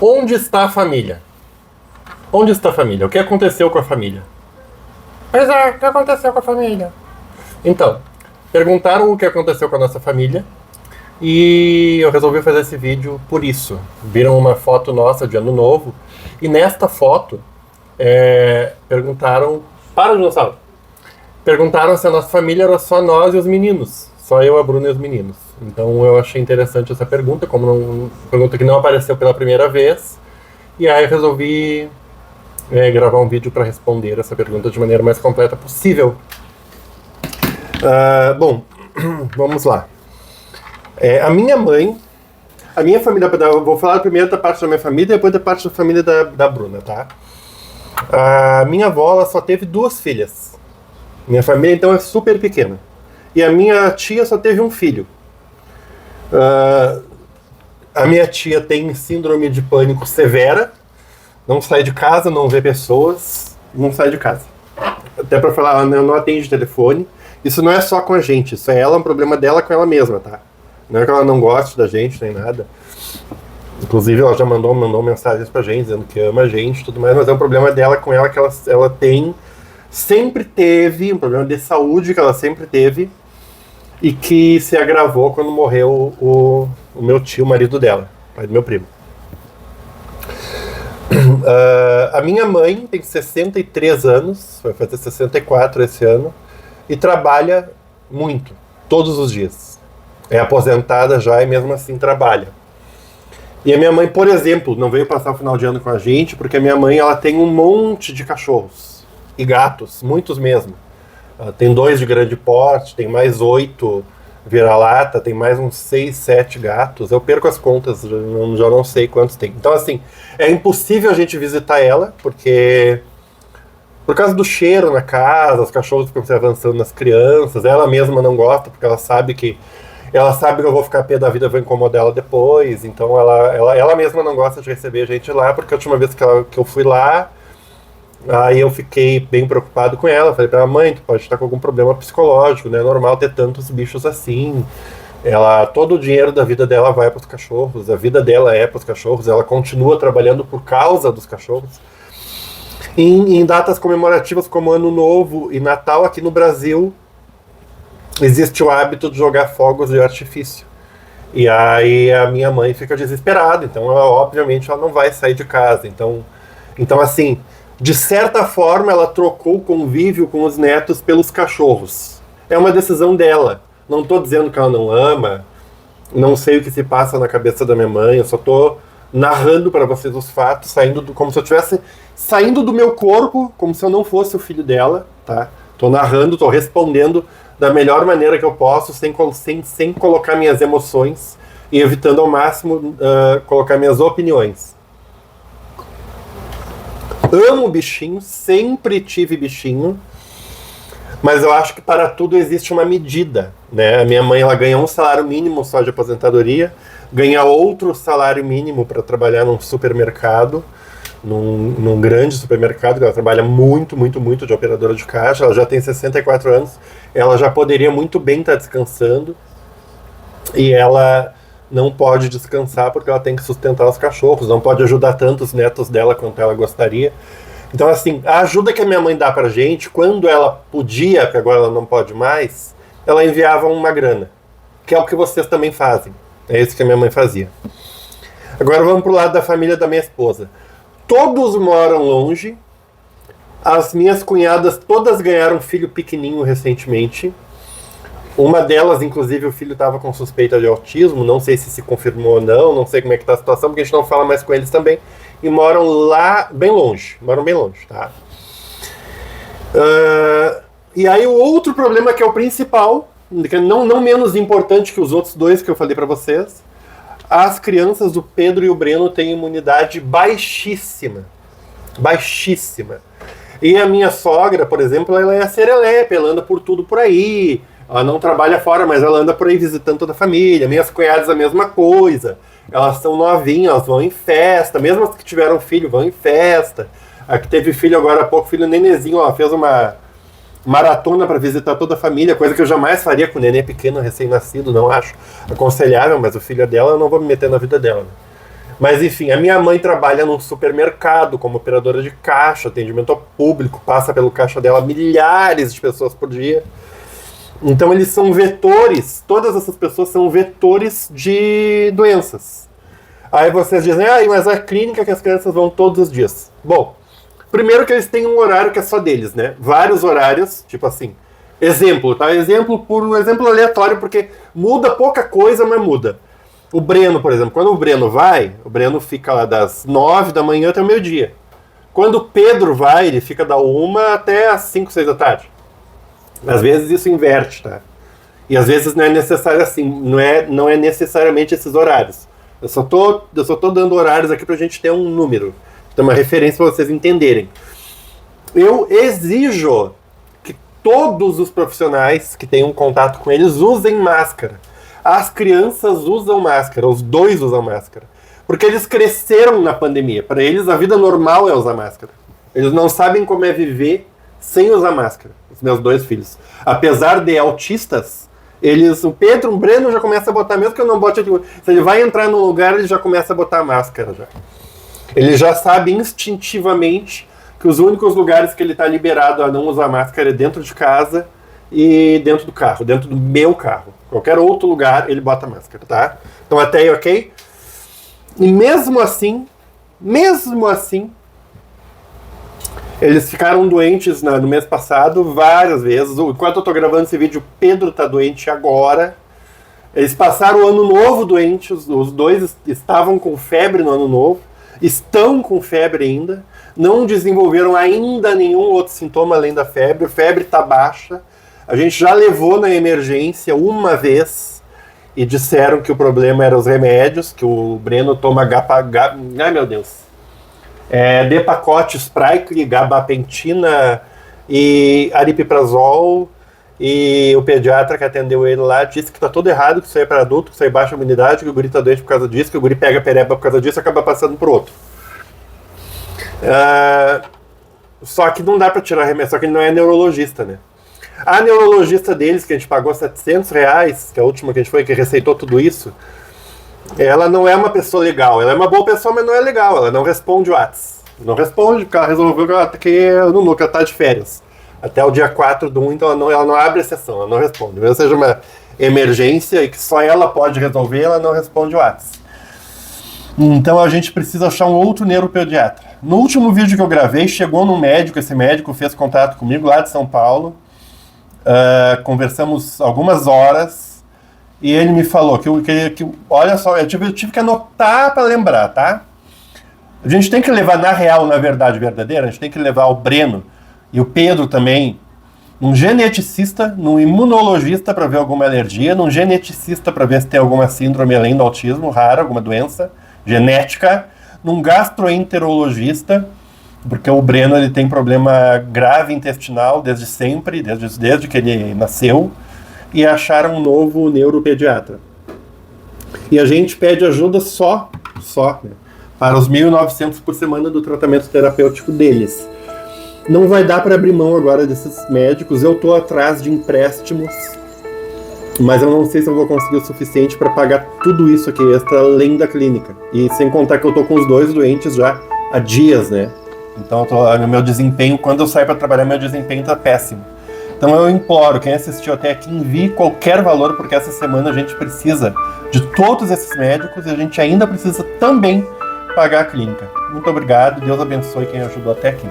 Onde está a família? Onde está a família? O que aconteceu com a família? Pois é, o que aconteceu com a família? Então, perguntaram o que aconteceu com a nossa família e eu resolvi fazer esse vídeo por isso. Viram uma foto nossa de ano novo e nesta foto perguntaram... Para, dinossauro! Perguntaram se a nossa família era só nós e os meninos. Só eu, a Bruna e os meninos. Então eu achei interessante essa pergunta, como uma pergunta que não apareceu pela primeira vez. E aí eu resolvi gravar um vídeo para responder essa pergunta de maneira mais completa possível. Bom, vamos lá. A minha mãe, a minha família, eu vou falar primeiro da parte da minha família e depois da parte da família da Bruna, tá? A minha avó, ela só teve 2 filhas. Minha família, então, é super pequena. E a minha tia só teve um filho. A minha tia tem síndrome de pânico severa. Não sai de casa, não vê pessoas, não sai de casa. Até pra falar, ela não atende telefone. Isso não é só com a gente, isso é um problema dela com ela mesma, tá? Não é que ela não goste da gente, nem nada. Inclusive, ela já mandou mensagens pra gente, dizendo que ama a gente e tudo mais, mas é um problema dela com ela que ela tem, sempre teve, um problema de saúde que ela sempre teve, e que se agravou quando morreu o meu tio, o marido dela, pai do meu primo. A minha mãe tem 63 anos, vai fazer 64 esse ano, e trabalha muito, todos os dias. É aposentada já e mesmo assim trabalha. E a minha mãe, por exemplo, não veio passar o final de ano com a gente, porque a minha mãe ela tem um monte de cachorros e gatos, muitos mesmo. Ela tem 2 de grande porte, tem mais 8 vira-lata, tem mais uns 6, 7 gatos. Eu perco as contas, já não sei quantos tem. Então, assim, é impossível a gente visitar ela, porque por causa do cheiro na casa, os cachorros ficam se avançando nas crianças, ela mesma não gosta, porque ela sabe que eu vou ficar pé da vida, vou incomodar ela depois, então ela mesma não gosta de receber a gente lá, porque a última vez que eu fui lá, aí eu fiquei bem preocupado com ela, falei pra ela, mãe, tu pode estar com algum problema psicológico, não é normal ter tantos bichos assim, todo o dinheiro da vida dela vai para os cachorros, a vida dela é para os cachorros, ela continua trabalhando por causa dos cachorros. Em datas comemorativas como Ano Novo e Natal aqui no Brasil, existe o hábito de jogar fogos de artifício. E aí a minha mãe fica desesperada, então obviamente ela não vai sair de casa. Então assim, de certa forma ela trocou o convívio com os netos pelos cachorros. É uma decisão dela. Não estou dizendo que ela não ama, não sei o que se passa na cabeça da minha mãe, eu só estou narrando para vocês os fatos, como se eu estivesse saindo do meu corpo, como se eu não fosse o filho dela, tá? Estou narrando, estou respondendo da melhor maneira que eu posso, sem colocar minhas emoções e evitando ao máximo colocar minhas opiniões. Amo bichinho, sempre tive bichinho, mas eu acho que para tudo existe uma medida, né? A minha mãe ela ganha um salário mínimo só de aposentadoria, ganha outro salário mínimo para trabalhar num supermercado, num grande supermercado, que ela trabalha muito, muito, muito de operadora de caixa, ela já tem 64 anos, ela já poderia muito bem estar descansando, e ela não pode descansar porque ela tem que sustentar os cachorros, não pode ajudar tanto os netos dela quanto ela gostaria. Então, assim, a ajuda que a minha mãe dá pra gente, quando ela podia, porque agora ela não pode mais, ela enviava uma grana, que é o que vocês também fazem. É isso que a minha mãe fazia. Agora vamos pro lado da família da minha esposa. Todos moram longe. As minhas cunhadas todas ganharam filho pequenininho recentemente. Uma delas, inclusive, o filho estava com suspeita de autismo. Não sei se confirmou ou não sei como é que tá a situação, porque a gente não fala mais com eles também. E moram lá bem longe. Moram bem longe, tá? E aí o outro problema que é o principal, que é não menos importante que os outros 2 que eu falei para vocês, as crianças do Pedro e o Breno têm imunidade baixíssima. Baixíssima. E a minha sogra, por exemplo, ela é a serelepe, ela anda por tudo por aí. Ela não trabalha fora, mas ela anda por aí visitando toda a família. Minhas cunhadas a mesma coisa. Elas são novinhas, elas vão em festa. Mesmo as que tiveram filho vão em festa. A que teve filho agora há pouco, filho nenezinho, ela fez uma maratona para visitar toda a família, coisa que eu jamais faria com o neném pequeno, recém-nascido, não acho aconselhável, mas o filho é dela, eu não vou me meter na vida dela. Né? Mas enfim, a minha mãe trabalha num supermercado como operadora de caixa, atendimento ao público, passa pelo caixa dela milhares de pessoas por dia. Então eles são vetores, todas essas pessoas são vetores de doenças. Aí vocês dizem, mas a clínica que as crianças vão todos os dias. Bom, primeiro que eles têm um horário que é só deles, né? Vários horários, tipo assim, exemplo, tá? Um exemplo aleatório, porque muda pouca coisa, mas muda. O Breno, por exemplo, quando o Breno vai, o Breno fica lá das 9 da manhã até o meio-dia. Quando o Pedro vai, ele fica da 1 até as 5, 6 da tarde. Às vezes isso inverte, tá? E às vezes não é necessário assim, não é necessariamente esses horários. Eu só tô dando horários aqui pra gente ter um número. Então, uma referência para vocês entenderem. Eu exijo que todos os profissionais que tenham contato com eles usem máscara. As crianças usam máscara, os dois usam máscara. Porque eles cresceram na pandemia. Para eles, a vida normal é usar máscara. Eles não sabem como é viver sem usar máscara. Os meus dois filhos. Apesar de autistas, o Pedro, o Breno já começa a botar, mesmo que eu não bote... Se ele vai entrar num lugar, ele já começa a botar máscara. Já. Ele já sabe instintivamente que os únicos lugares que ele está liberado a não usar máscara é dentro de casa e dentro do carro, dentro do meu carro. Qualquer outro lugar, ele bota máscara, tá? Então até aí, ok? E mesmo assim, eles ficaram doentes no mês passado várias vezes. Enquanto eu tô gravando esse vídeo, o Pedro tá doente agora. Eles passaram o ano novo doentes, os dois estavam com febre no ano novo, estão com febre ainda, não desenvolveram ainda nenhum outro sintoma além da febre, a febre tá baixa. A gente já levou na emergência uma vez e disseram que o problema era os remédios, que o Breno toma ai meu Deus, Depakote, Sprycli, gabapentina e aripiprazol, e o pediatra que atendeu ele lá disse que tá tudo errado, que isso aí é para adulto, que isso aí baixa a imunidade, que o guri tá doente por causa disso, que o guri pega pereba por causa disso e acaba passando pro outro. Só que não dá para tirar remédio, só que ele não é neurologista, né? A neurologista deles, que a gente pagou R$700, que é a última que a gente foi, que receitou tudo isso, ela não é uma pessoa legal. Ela é uma boa pessoa, mas não é legal. Ela não responde o WhatsApp. Não responde, porque ela resolveu que ela tá de férias. Até o dia 4/1, então ela não abre a sessão, ela não responde. Mesmo seja uma emergência e que só ela pode resolver, ela não responde o WhatsApp. Então a gente precisa achar um outro neuropediatra. No último vídeo que eu gravei, chegou num médico, esse médico fez contato comigo lá de São Paulo. Conversamos algumas horas e ele me falou que olha só, eu tive que anotar para lembrar, tá? A gente tem que levar, na real, na verdade verdadeira, a gente tem que levar o Breno e o Pedro também num geneticista, num imunologista para ver alguma alergia, num geneticista para ver se tem alguma síndrome além do autismo rara, alguma doença genética, num gastroenterologista, porque o Breno ele tem problema grave intestinal desde sempre, desde que ele nasceu, e acharam um novo neuropediatra. E a gente pede ajuda só né, para os 1.900 por semana do tratamento terapêutico deles. Não vai dar para abrir mão agora desses médicos, eu estou atrás de empréstimos, mas eu não sei se eu vou conseguir o suficiente para pagar tudo isso aqui extra além da clínica. E sem contar que eu estou com os dois doentes já há dias, né? Então meu desempenho, quando eu saio para trabalhar, meu desempenho está péssimo. Então eu imploro, quem assistiu até aqui, envie qualquer valor, porque essa semana a gente precisa de todos esses médicos e a gente ainda precisa também pagar a clínica. Muito obrigado, Deus abençoe quem ajudou até aqui.